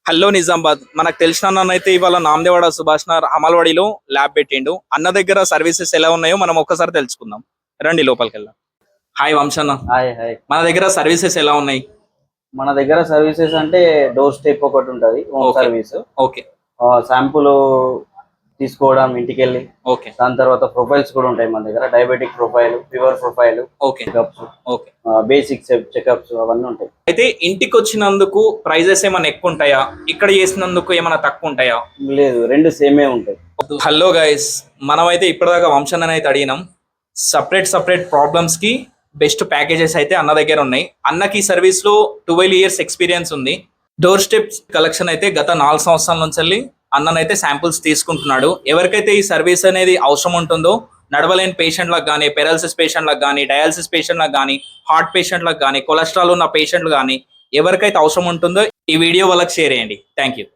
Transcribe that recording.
Hello Nizamabad, మనకు తెలిసిన అన్నైతే ఇవాళ నామదేవాడ సుభాష్ నగర్ అమల్వాడిలో ల్యాబ్ పెట్టిండు. అన్న దగ్గర సర్వీసెస్ ఎలా ఉన్నాయో మనం ఒక్కసారి తెలుసుకుందాం. రండి లోపలికి వెళ్దాం. హాయ్ వంశన్న. Hi hi. మన దగ్గర సర్వీసెస్ ఎలా ఉన్నాయి? మన దగ్గర సర్వీసెస్ అంటే డోర్ స్టెప్ ఒకటి ఉంటుంది, హోమ్ సర్వీస్. ఓకే. శాంపుల్ తీసుకోవడం ఇంటికి వెళ్ళి. ఓకే. దాని తర్వాత ప్రొఫైల్స్ కూడా ఉంటాయి మన దగ్గర. Diabetic profile, fever profile, okay, checkups, okay, basic checkups అవన్నీ ఉంటాయి. అయితే ఇంటికి వచ్చినందుకు ప్రైజెస్ ఏమైనా ఎక్కువ ఉంటాయా? ఇక్కడ చేసినందుకు ఏమైనా తక్కువ ఉంటాయా? లేదు, రెండు సేమే ఉంటాయి. హలో గైస్, మనమైతే ఇప్పటిదాకా వంశన్న అయితే అడిగినాం. సపరేట్ ప్రాబ్లమ్స్ కి బెస్ట్ ప్యాకేజెస్ అయితే అన్న దగ్గర ఉన్నాయి. అన్నకి ఈ సర్వీస్ లో 12 years ఎక్స్పీరియన్స్ ఉంది. డోర్ స్టెప్స్ కలెక్షన్ అయితే గత 4 సంవత్సరాల నుంచి వెళ్ళి అన్ననైతే శాంపుల్స్ తీసుకుంటున్నాడు. ఎవరికైతే ఈ సర్వీస్ అనేది అవసరం ఉంటుందో, నడవలేని పేషెంట్లకు కానీ, పెరాలసిస్ పేషెంట్లకు కానీ, డయాలసిస్ పేషెంట్లకు కానీ, హార్ట్ పేషెంట్లకు కానీ, కొలెస్ట్రాల్ ఉన్న పేషెంట్లు కానీ ఎవరికైతే అవసరం ఉంటుందో ఈ వీడియో వాళ్ళకి షేర్ చేయండి. Thank you.